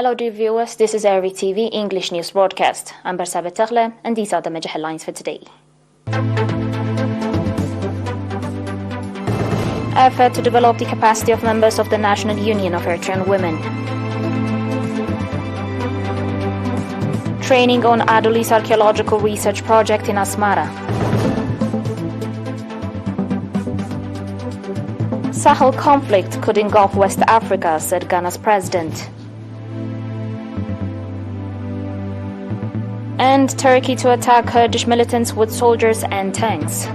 Hello dear viewers, this is ERi-TV English News Broadcast. I'm Barsabet Tagle and these are the major headlines for today. Effort to develop the capacity of members of the National Union of Eritrean Women. Training on Adulis Archaeological Research Project in Asmara. Sahel conflict could engulf West Africa, said Ghana's president. And Turkey to attack Kurdish militants with soldiers and tanks.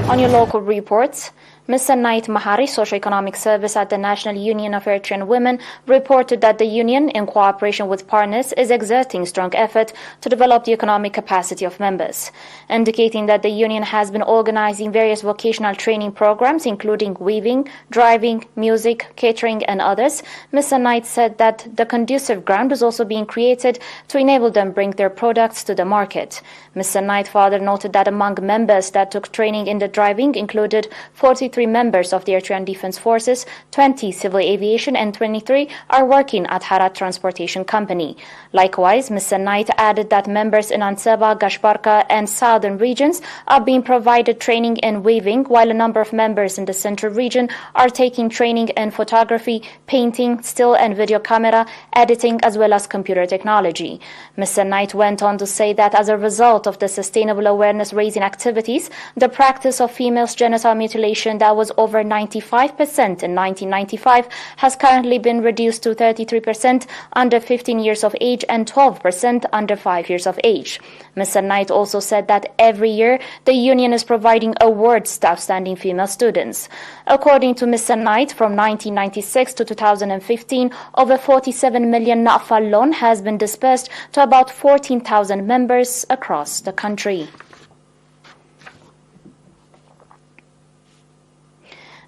On your local reports, Mr. Knight Mahari, Socio-Economic Service at the National Union of Eritrean Women, reported that the union, in cooperation with partners, is exerting strong effort to develop the economic capacity of members, indicating that the union has been organizing various vocational training programs, including weaving, driving, music, catering, and others. Mr. Knight said that the conducive ground is also being created to enable them bring their products to the market. Mr. Knight further noted that among members that took training in the driving included 43 members of the Eritrean Defense Forces, 20 civil aviation, and 23 are working at Harat Transportation Company. Likewise, Mr. Knight added that members in Ansaba, Gashbarka, and southern regions are being provided training in weaving, while a number of members in the central region are taking training in photography, painting, still and video camera, editing, as well as computer technology. Mr. Knight went on to say that as a result of the sustainable awareness-raising activities, the practice of females' genital mutilation that was over 95% in 1995 has currently been reduced to 33% under 15 years of age and 12% under 5 years of age. Mr. Knight also said that every year the union is providing awards to outstanding female students. According to Mr. Knight, from 1996 to 2015, over 47 million NAFA loan has been dispersed to about 14,000 members across the country.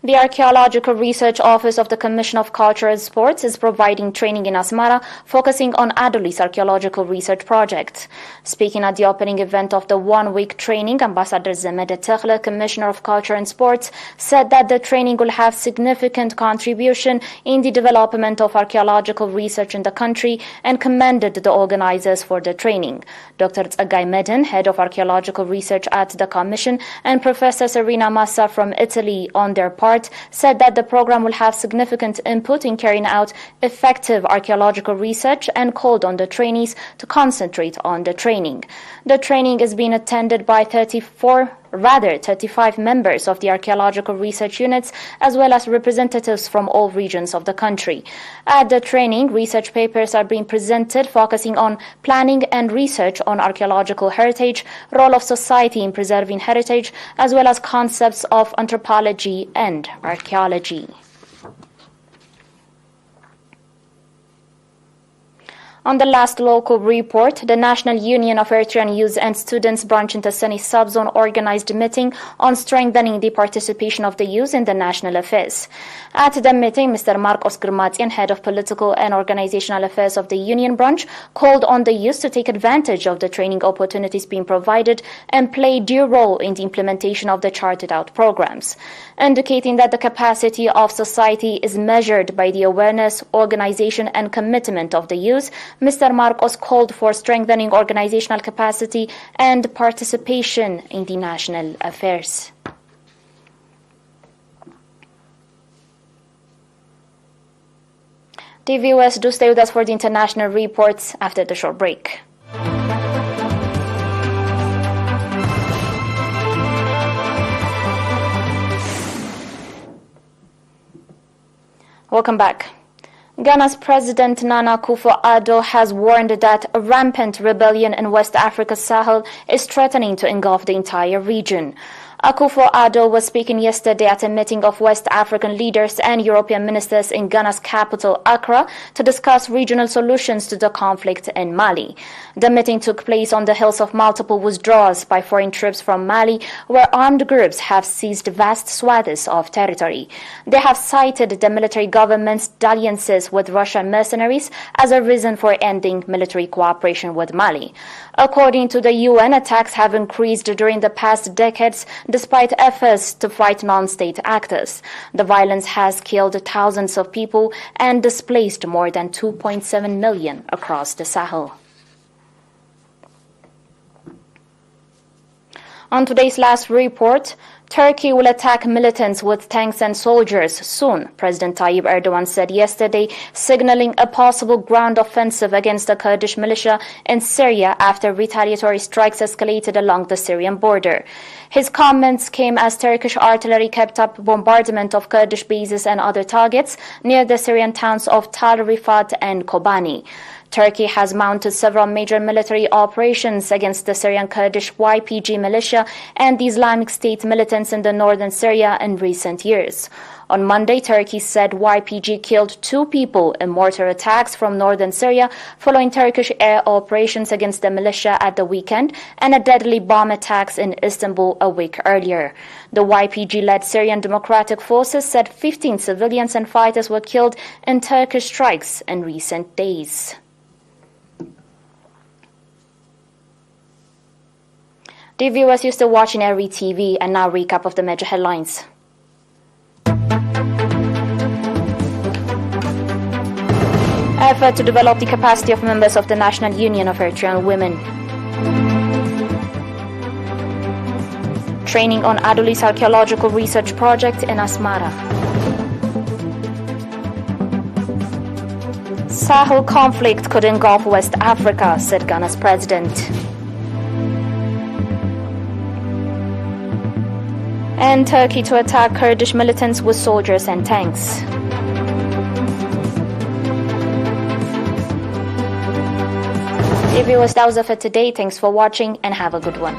The Archaeological Research Office of the Commission of Culture and Sports is providing training in Asmara, focusing on Adulis Archaeological Research Project. Speaking at the opening event of the one-week training, Ambassador Zemede Tekhle, Commissioner of Culture and Sports, said that the training will have significant contribution in the development of archaeological research in the country and commended the organizers for the training. Dr. Tsagai Medin, Head of Archaeological Research at the Commission, and Professor Serena Massa from Italy on their part, said that the program will have significant input in carrying out effective archaeological research and called on the trainees to concentrate on the training. The training is being attended by 35 members of the archaeological research units, as well as representatives from all regions of the country. At the training, research papers are being presented focusing on planning and research on archaeological heritage, role of society in preserving heritage, as well as concepts of anthropology and archaeology. On the last local report, the National Union of Eritrean Youth and Students branch in Tassani subzone organized a meeting on strengthening the participation of the youth in the national affairs. At the meeting, Mr. Marcos Grmatian, Head of Political and Organizational Affairs of the Union branch, called on the youth to take advantage of the training opportunities being provided and play due role in the implementation of the charted out programs, indicating that the capacity of society is measured by the awareness, organization, and commitment of the youth. Mr. Marcos called for strengthening organizational capacity and participation in the national affairs. The viewers, do stay with us for the international reports after the short break. Welcome back. Ghana's President Nana Akufo-Addo has warned that a rampant rebellion in West Africa's Sahel is threatening to engulf the entire region. Akufo-Addo was speaking yesterday at a meeting of West African leaders and European ministers in Ghana's capital, Accra, to discuss regional solutions to the conflict in Mali. The meeting took place on the heels of multiple withdrawals by foreign troops from Mali, where armed groups have seized vast swathes of territory. They have cited the military government's dalliances with Russian mercenaries as a reason for ending military cooperation with Mali. According to the UN, attacks have increased during the past decades despite efforts to fight non-state actors. The violence has killed thousands of people and displaced more than 2.7 million across the Sahel. On today's last report, Turkey will attack militants with tanks and soldiers soon, President Tayyip Erdogan said yesterday, signaling a possible ground offensive against the Kurdish militia in Syria after retaliatory strikes escalated along the Syrian border. His comments came as Turkish artillery kept up bombardment of Kurdish bases and other targets near the Syrian towns of Tal Rifat and Kobani. Turkey has mounted several major military operations against the Syrian Kurdish YPG militia and the Islamic State militants in the northern Syria in recent years. On Monday, Turkey said YPG killed 2 people in mortar attacks from northern Syria following Turkish air operations against the militia at the weekend and a deadly bomb attacks in Istanbul a week earlier. The YPG-led Syrian Democratic Forces said 15 civilians and fighters were killed in Turkish strikes in recent days. Dear viewers, you're still watching ERi-TV, and now recap of the major headlines. Effort to develop the capacity of members of the National Union of Eritrean Women. Training on Adulis Archaeological Research Project in Asmara. Sahel conflict could engulf West Africa, said Ghana's president. And Turkey to attack Kurdish militants with soldiers and tanks. Dear viewers, that was it for today. Thanks for watching and have a good one.